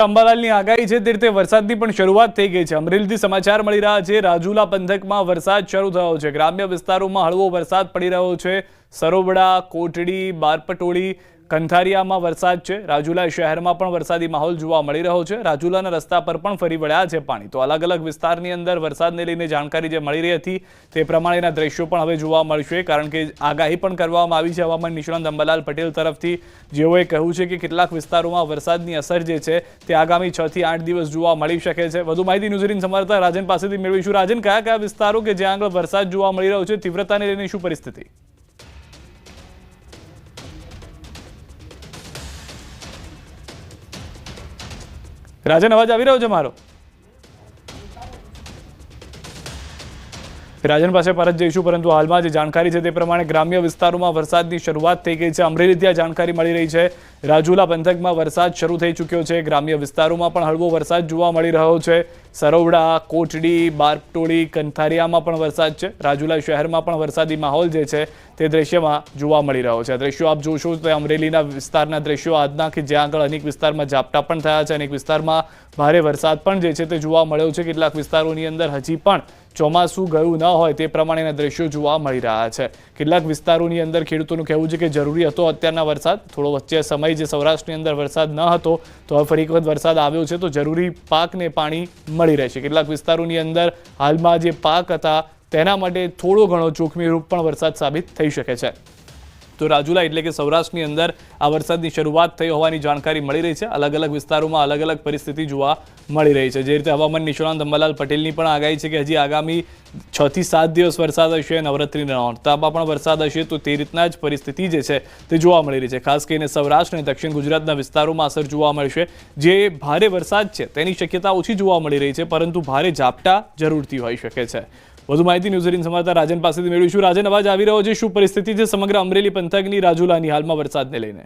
અંબાલાલની આગાહી છે તે રીતે વરસાદની પણ શરૂઆત થઈ ગઈ છે। અમરેલીથી સમાચાર મળી રહ્યા છે। રાજુલા પંથકમાં વરસાદ શરૂ થયો છે। ગ્રામ્ય વિસ્તારોમાં હળવો વરસાદ પડી રહ્યો છે। સરોબડા, કોટડી, બારપટોળી, કંથારિયામાં વરસાદ છે। રાજુલા શહેરમાં પણ વરસાદી માહોલ જોવા મળી રહ્યો છે। રાજુલાના રસ્તા પર પણ ફરી વળ્યા છે પાણી। તો અલગ અલગ વિસ્તારની અંદર વરસાદને લઈને જાણકારી જે મળી રહી હતી તે પ્રમાણેના દ્રશ્યો પણ હવે જોવા મળશે, કારણ કે આગાહી પણ કરવામાં આવી છે હવામાન નિષ્ણાત અંબાલાલ પટેલ તરફથી, જેઓએ કહ્યું છે કે કેટલાક વિસ્તારોમાં વરસાદની અસર જે છે તે આગામી 6 થી 8 દિવસ જોવા મળી શકે છે। વધુ માહિતી ન્યૂઝ18 સંવાદદાતા રાજન પાસેથી મેળવીશું। રાજન, કયા કયા વિસ્તારો કે જ્યાં આગળ વરસાદ જોવા મળી રહ્યો છે, તીવ્રતાને લઈને શું પરિસ્થિતિ? રાજન, અવાજ આવી રહ્યો છે મારો? રાજન પાસે પરત જઈશું, પરંતુ હાલમાં જે જાણકારી છે તે પ્રમાણે ગ્રામ્ય વિસ્તારોમાં વરસાદની શરૂઆત થઈ ગઈ છે। અમરેલીથી આ જાણકારી મળી રહી છે। રાજુલા પંથકમાં વરસાદ શરૂ થઈ ચૂક્યો છે। ગ્રામ્ય વિસ્તારોમાં પણ હળવો વરસાદ જોવા મળી રહ્યો છે। સરોવડા, કોટડી, બારપટોળી, કંથારિયામાં પણ વરસાદ છે। રાજુલા શહેરમાં પણ વરસાદી માહોલ જે છે તે દ્રશ્યમાં જોવા મળી રહ્યો છે। આ દ્રશ્યો આપ જોશો તો અમરેલીના વિસ્તારના દ્રશ્યો આજના, કે જ્યાં આગળ અનેક વિસ્તારમાં ઝાપટા પણ થયા છે, અનેક વિસ્તારમાં ભારે વરસાદ પણ જે છે તે જોવા મળ્યો છે। કેટલાક વિસ્તારોની અંદર હજી પણ ચોમાસું ગયું ન હોય તે પ્રમાણેના દ્રશ્યો જોવા મળી રહ્યા છે। કેટલાક વિસ્તારોની અંદર ખેડૂતોનું કહેવું છે કે જરૂરી હતો અત્યારના વરસાદ, થોડો વચ્ચે સમય જે સૌરાષ્ટ્રની અંદર વરસાદ ન હતો તો હવે ફરી એક વખત વરસાદ આવ્યો છે તો જરૂરી પાકને પાણી મળી રહેશે। કેટલાક વિસ્તારોની અંદર હાલમાં જે પાક હતા તેના માટે થોડો ઘણો જોખમી રૂપ પણ વરસાદ સાબિત થઈ શકે છે। તો રાજુલા એટલે કે સૌરાષ્ટ્રની અંદર આ વરસાદની શરૂઆત થઈ હોવાની જાણકારી મળી રહી છે। અલગ અલગ વિસ્તારોમાં અલગ અલગ પરિસ્થિતિ જોવા મળી રહી છે। જે રીતે હવામાન નિષ્ણાત અંબાલાલ પટેલની પણ આગાહી છે કે હજી આગામી 6 થી 7 દિવસ વરસાદ હશે, નવરાત્રીના નોરતામાં પણ વરસાદ હશે, તો તે રીતના જ પરિસ્થિતિ જે છે તે જોવા મળી રહી છે। ખાસ કરીને સૌરાષ્ટ્ર અને દક્ષિણ ગુજરાતના વિસ્તારોમાં અસર જોવા મળશે। જે ભારે વરસાદ છે તેની શક્યતા ઓછી જોવા મળી રહી છે, પરંતુ ભારે ઝાપટા જરૂરથી હોઈ શકે છે। વધુ માહિતી ન્યૂઝ18 સંવાદદાતા રાજન પાસેથી મેળવીશું। રાજન, અવાજ આવી રહ્યો છે? શું પરિસ્થિતિ છે સમગ્ર અમરેલી પંથકની, રાજુલાની હાલમાં વરસાદને લઈને?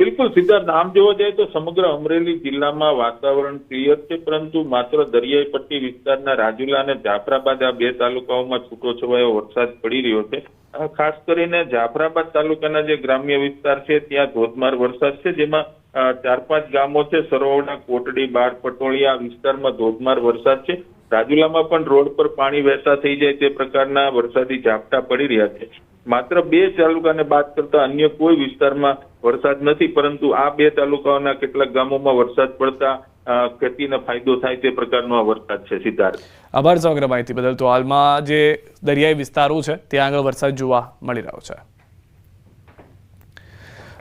બિલકુલ સિદ્ધાર્થ, આમ જોવા જાય તો સમગ્ર અમરેલી જિલ્લામાં વાતાવરણ ક્લિયર છે, પરંતુ માત્ર દરિયાઈ પટ્ટી વિસ્તારના રાજુલા અને જાફરાબાદ આ બે તાલુકાઓમાં છૂટોછવાયો વરસાદ પડી રહ્યો છે। ખાસ કરીને જાફરાબાદ તાલુકાના જે ગ્રામ્ય વિસ્તાર છે ત્યાં ધોધમાર વરસાદ છે, જેમાં 4-5 ગામો છે, સરોવડા, કોટડી, બારપટોળિયા વિસ્તારમાં ધોધમાર વરસાદ છે। રાજુલામાં પણ રોડ પર પાણી વહેતા થઈ જાય તે પ્રકારના વરસાદી ઝાપટા પડી રહ્યા છે। માત્ર 2 તાલુકાને બાદ કરતા અન્ય કોઈ વિસ્તારમાં વરસાદ નથી, પરંતુ આ 2 તાલુકાઓના કેટલાક ગામોમાં વરસાદ પડતા ખેતીને ફાયદો થાય તે પ્રકારનો આ વરસાદ છે। સિદ્ધાર્થ, આભાર સમગ્ર માહિતી બદલ। તો હાલમાં જે દરિયાઈ વિસ્તારો છે ત્યાં આગળ વરસાદ જોવા મળી રહ્યો છે।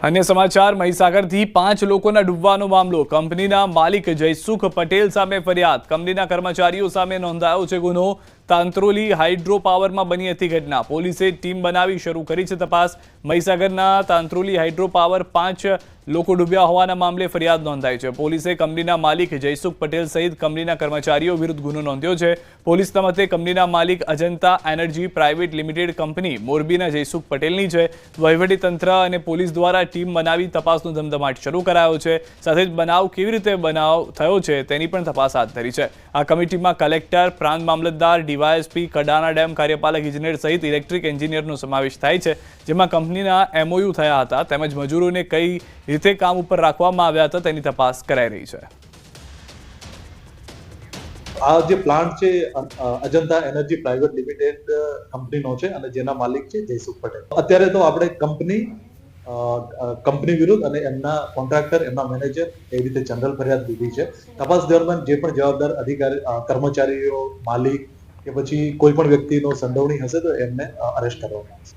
અન્ય સમાચાર, મહીસાગરથી 5 લોકોના ડૂબવાનો મામલો। કંપનીના માલિક જયસુખ પટેલ સામે ફરિયાદ। કંપનીના કર્મચારીઓ સામે નોંધાયો છે ગુનો। તાંત્રોલી હાઇડ્રો પાવરમાં બની હતી ઘટના। પોલીસે ટીમ બનાવી શરૂ કરી છે તપાસ। મહીસાગરના તાંત્રોલી હાઇડ્રો પાવર 5 લોકો ડૂબ્યા હોવાના મામલે ફરિયાદ નોંધાઈ છે। પોલીસે કંપનીના માલિક જયસુખ પટેલ સહિત કંપનીના કર્મચારીઓ વિરુદ્ધ ગુનો નોંધ્યો છે। પોલીસના મતે કંપનીના માલિક Ajanta energy private limited company મોરબીના જયસુખ પટેલની છે। વહીવટીતંત્ર અને પોલીસ દ્વારા ટીમ બનાવી તપાસનો ધમધમાટ શરૂ કરાયો છે। સાથે જ બનાવ કેવી રીતે બનાવ થયો છે તેની પણ તપાસ હાથ ધરી છે। આ કમિટીમાં કલેક્ટર, પ્રાંત મામલતદાર, ડીવાયએસપી, કડાના ડેમ કાર્યપાલક ઇજનેર સહિત ઇલેક્ટ્રિક એન્જિનિયરનો સમાવેશ થાય છે, જેમાં કંપનીના એમઓયુ થયા હતા તેમજ મજૂરોને કઈ રીતે કામ ઉપર રાખવામાં આવ્યા હતા તેની તપાસ કરાઈ રહી છે। આ જે પ્લાન્ટ છે અજંતા એનર્જી પ્રાઇવેટ લિમિટેડ કંપનીનો છે અને જેના માલિક છે જયસુખ પટેલ। અત્યારે તો આપણે કંપની વિરુદ્ધ અને એમના કોન્ટ્રાક્ટર, એમના મેનેજર એ રીતે જનરલ ફરિયાદ દીધી છે। તપાસ દરમિયાન જે પણ જવાબદાર અધિકારી, કર્મચારીઓ, માલિક કે પછી કોઈ પણ વ્યક્તિનો સંડોવણી હશે તો એમને અરેસ્ટ કરવામાં આવશે।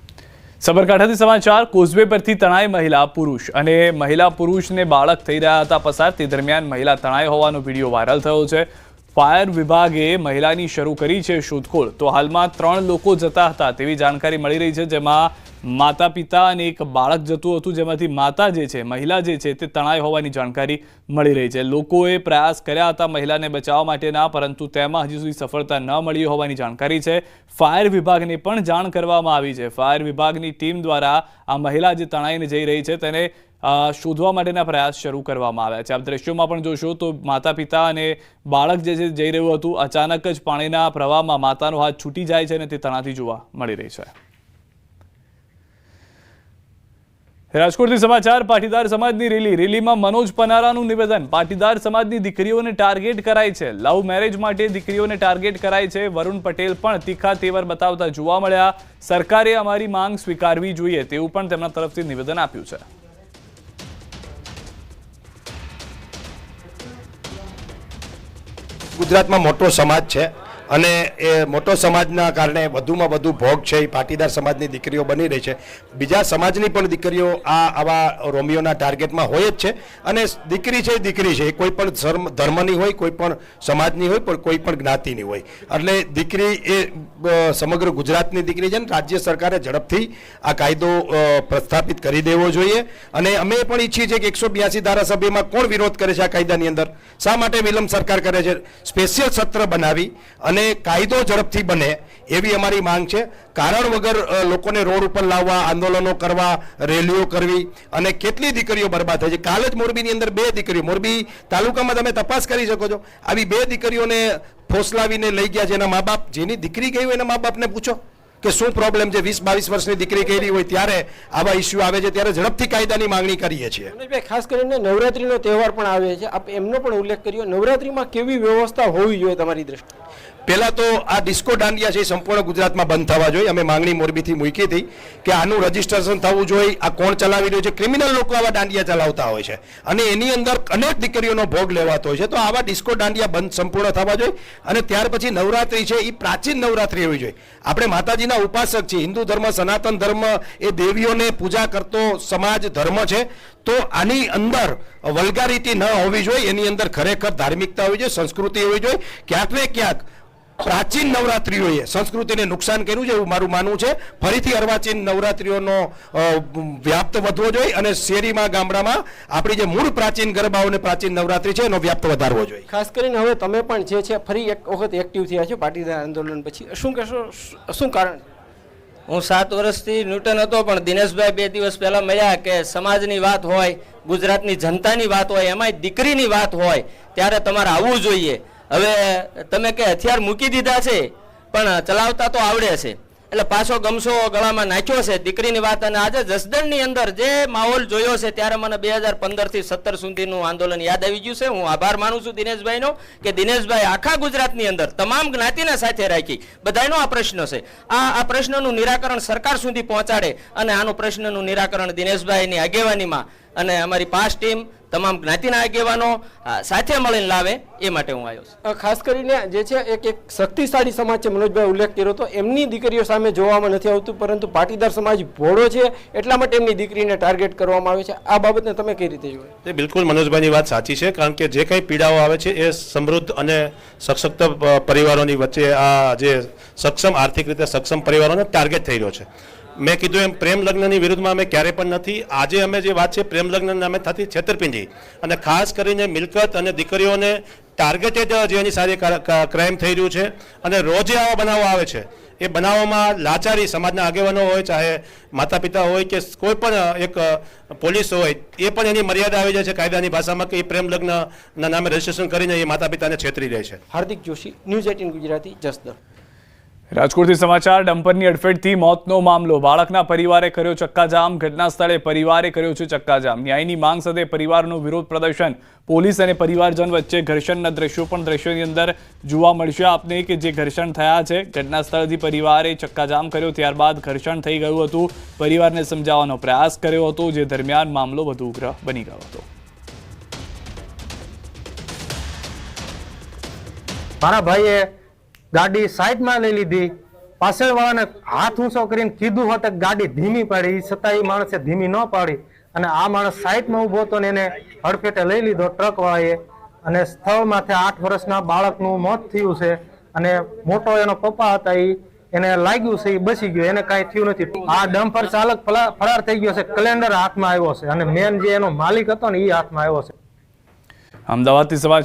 સાબરકાંઠાથી સમાચાર, કોઝવે પરથી તણાઈ મહિલા પુરુષ અને મહિલા પુરુષને બાળક થઈ રહ્યા હતા પસાર, તે દરમિયાન મહિલા તણાઈ હોવાનો વિડીયો વાયરલ થયો છે। ફાયર વિભાગે મહિલાની શરૂ કરી છે શોધખોળ। તો હાલમાં 3 લોકો જતા હતા તેવી જાણકારી મળી રહી છે, જેમાં માતા પિતા અને એક બાળક જતું હતું, જેમાંથી માતા જે છે, મહિલા જે છે તે તણાઈ હોવાની જાણકારી મળી રહી છે। લોકોએ પ્રયાસ કર્યા હતા મહિલાને બચાવવા માટેના, પરંતુ તેમાં હજી સુધી સફળતા ન મળી હોવાની જાણકારી છે। ફાયર વિભાગને પણ જાણ કરવામાં આવી છે। ફાયર વિભાગની ટીમ દ્વારા આ મહિલા જે તણાઈને જઈ રહી છે તેને શોધવા માટેના પ્રયાસ શરૂ કરવામાં આવ્યા છે। આપ દ્રશ્યોમાં પણ જોશો તો માતા પિતા અને બાળક જે છે જઈ રહ્યું હતું, અચાનક જ પાણીના પ્રવાહમાં માતાનો હાથ છૂટી જાય છે અને તે તણાતી જોવા મળી રહી છે। રાજકોટથી સમાચાર. પાટીદાર સમાજની રેલીમાં મનોજ પનારાનું નિવેદન. પાટીદાર સમાજની દીકરીઓને ટાર્ગેટ કરાય છે. લવ મેરેજ માટે દીકરીઓને ટાર્ગેટ કરાય છે. વરુણ પટેલ પણ તીખા તેવર બતાવતા જોવા મળ્યા. સરકારે અમારી માંગ સ્વીકારવી જોઈએ તેવું પણ તેમના તરફથી નિવેદન આપ્યું છે. ગુજરાતમાં મોટો સમાજ છે અને એ મોટો સમાજના કારણે વધુમાં વધુ ભોગ છે એ પાટીદાર સમાજની દીકરીઓ બની રહી છે. બીજા સમાજની પણ દીકરીઓ આવા રોમિયોના ટાર્ગેટમાં હોય જ છે. અને દીકરી છે એ દીકરી છે, એ કોઈ પણ ધર્મની હોય, કોઈ પણ સમાજની હોય, પણ કોઈ પણ જ્ઞાતિની હોય. એટલે દીકરી એ સમગ્ર ગુજરાતની દીકરી છે ને રાજ્ય સરકારે ઝડપથી આ કાયદો પ્રસ્થાપિત કરી દેવો જોઈએ. અને અમે પણ ઈચ્છીએ છીએ કે 182 ધારાસભ્યમાં કોણ વિરોધ કરે છે આ કાયદાની અંદર? શા માટે વિલંબ સરકાર કરે છે? સ્પેશિયલ સત્ર બનાવી અને કાયદો ઝડપથી બને એવી અમારી માંગ છે. કારણ વગર લોકોને રોડ ઉપર લાવવા, આંદોલનો કરવા, રેલીઓ કરવી અને કેટલી દીકરીઓ બરબાદ થઈ છે. કાલે જ મોરબીની અંદર 2 દીકરીઓ, મોરબી તાલુકામાં તમે તપાસ કરી શકો છો, આવી 2 દીકરીઓને ફોસલાવીને લઈ ગયા છે. એના મા બાપ, જેની દીકરી ગઈ હોય એના મા બાપને પૂછો કે શું પ્રોબ્લેમ છે. 20-22 વર્ષની દીકરી કરી હોય ત્યારે આવા ઇસ્યુ આવે છે, ત્યારે ઝડપથી કાયદાની માંગણી કરીએ છીએ. ખાસ કરીને નવરાત્રીનો તહેવાર પણ આવે છે, આપ એમનો પણ ઉલ્લેખ કર્યો. નવરાત્રીમાં કેવી વ્યવસ્થા હોવી જોઈએ તમારી દ્રષ્ટિએ? પહેલા તો આ ડિસ્કો દાંડિયા છે એ સંપૂર્ણ ગુજરાતમાં બંધ થવા જોઈએ. અમે માંગણી મોરબીથી મૂકી હતી કે આનું રજીસ્ટ્રેશન થવું જોઈએ. આ કોણ ચલાવી રહ્યું છે? ક્રિમિનલ લોકો આવા દાંડિયા ચલાવતા હોય છે અને એની અંદર અનેક દીકરીઓનો ભોગ લેવાતો હોય છે. તો આવા ડિસ્કો દાંડિયા બંધ સંપૂર્ણ થવા જોઈએ. અને ત્યાર પછી નવરાત્રી છે એ પ્રાચીન નવરાત્રી હોવી જોઈએ. આપણે માતાજીના ઉપાસક છીએ. હિન્દુ ધર્મ, સનાતન ધર્મ એ દેવીઓને પૂજા કરતો સમાજ ધર્મ છે. તો આની અંદર વલ્ગારિટી ન હોવી જોઈએ. એની અંદર ખરેખર ધાર્મિકતા હોવી જોઈએ, સંસ્કૃતિ હોવી જોઈએ. ક્યાંક ને ક્યાંક પ્રાચીન નવરાત્રીઓએ સંસ્કૃતિને નુકસાન કર્યું છે એવું મારું માનવું છે. ફરીથી અર્વાચીન નવરાત્રીઓનો વ્યાપ્ત વધવો જોઈએ અને શેરીમાં, ગામડામાં આપણી જે મૂળ પ્રાચીન ગરબાઓ અને પ્રાચીન નવરાત્રી છે એનો વ્યાપ્ત વધારવો જોઈએ. ખાસ કરીને હવે તમે પણ જે છે ફરી એક વખત એક્ટિવ થયા છો પાટીદાર આંદોલન પછી, શું કહેશો, શું કારણ? હું 7 વર્ષથી ન્યૂટન હતો, પણ દિનેશભાઈ 2 દિવસ પહેલા મળ્યા કે સમાજની વાત હોય, ગુજરાતની જનતાની વાત હોય, એમાંય દીકરીની વાત હોય ત્યારે તમારે આવવું જોઈએ. હવે તમે કે હથિયાર મૂકી દીધા છે પણ ચલાવતા તો આવડે છે, એટલે પાછો ગમસો ગળામાં નાખ્યો છે દીકરીની વાત. અને આજે જસદણની અંદર જે માહોલ જોયો છે ત્યારે મને 2015 થી 17 સુધીનું આંદોલન યાદ આવી ગયું છે. હું આભાર માનું છું દિનેશભાઈનો કે દિનેશભાઈ આખા ગુજરાતની અંદર તમામ જ્ઞાતિને સાથે રાખી બધાનો આ પ્રશ્ન છે, આ પ્રશ્નનું નિરાકરણ સરકાર સુધી પહોંચાડે અને આનું પ્રશ્નનું નિરાકરણ દિનેશભાઈની આગેવાનીમાં અને અમારી 5 ટીમ તમામ જ્ઞાતિના આગેવાનો સાથે મળીને લાવે એ માટે હું આવ્યો છું. ખાસ કરીને જે છે એક શક્તિશાળી સમાજ છે, મનોજભાઈ ઉલ્લેખ કર્યો તો એમની દીકરીઓ સામે જોવામાં નથી આવતું, પરંતુ પાટીદાર સમાજ ભોળો છે એટલા માટે એમની દીકરીને ટાર્ગેટ કરવામાં આવે છે. આ બાબતને તમે કઈ રીતે જુઓ? એ બિલકુલ મનોજભાઈની વાત સાચી છે, કારણ કે જે કંઈ પીડાઓ આવે છે એ સમૃદ્ધ અને સશક્ત પરિવારોની વચ્ચે આ જે સક્ષમ, આર્થિક રીતે સક્ષમ પરિવારોને ટાર્ગેટ થઈ રહ્યો છે. મેં કીધું એમ પ્રેમ લગ્નની વિરુદ્ધમાં અમે ક્યારે પણ નથી. આજે અમે જે વાત છે પ્રેમ લગ્ન નામે થતી છેતરપિંડી અને ખાસ કરીને મિલકત અને દીકરીઓને ટાર્ગેટેડ જે એની સારી ક્રાઇમ થઈ રહ્યું છે. અને રોજે આવા બનાવો આવે છે. એ બનાવોમાં લાચારી સમાજના આગેવાનો હોય, ચાહે માતા પિતા હોય કે કોઈ પણ એક પોલીસ હોય, એ પણ એની મર્યાદા આવી જાય છે કાયદાની ભાષામાં કે એ પ્રેમ લગ્નના નામે રજીસ્ટ્રેશન કરીને એ માતા પિતાને છેતરી રહે છે. હાર્દિક જોશી, ન્યૂઝ 18 ગુજરાતી, જસદણ. રાજકોટથી સમાચાર. ડમ્પરની અડફેટથી મોતનો મામલો. બાળકના પરિવારે કર્યો ચક્કાજામ. ઘટના સ્થળે પરિવારે કર્યો છે ચક્કાજામ. ન્યાયની માંગ સાથે પરિવારનું વિરોધ પ્રદર્શન. પોલીસ અને પરિવારજન વચ્ચે ઘર્ષણના દ્રશ્યો પણ દ્રશ્યોની અંદર જોવા મળશે આપને કે જે ઘર્ષણ થયા છે. ઘટના સ્થળથી પરિવારે ચક્કાજામ કર્યો, ત્યારબાદ ઘર્ષણ થઈ ગયું હતું. પરિવારને સમજાવવાનો પ્રયાસ કર્યો હતો, જે દરમિયાન મામલો વધુ ઉગ્ર બની ગયો હતો. મારા ભાઈએ ગાડી સાઈડમાં લઈ લીધી, પાછળ વાળાને હાથ ઊંચો કરીને કીધું હોત કે ગાડી ધીમી પાડી, છતાં એ માણસે ધીમી ન પાડી અને આ માણસ સાઈડમાં ઉભો હતો ને એને હડફેટે લઈ લીધો ટ્રક વાળાએ. અને સ્થળમાંથી 8 વર્ષના બાળકનું મોત થયું છે અને મોટો એનો પપ્પા હતા, એને લાગ્યું છે, એ બચી ગયો, એને કાંઈ થયું નથી. આ ડમ્પર ચાલક ફરાર થઈ ગયો છે. કેલેન્ડર હાથમાં આવ્યો છે અને મેન જે એનો માલિક હતો ને એ હાથમાં આવ્યો છે. અમદાવાદથી સમાચાર.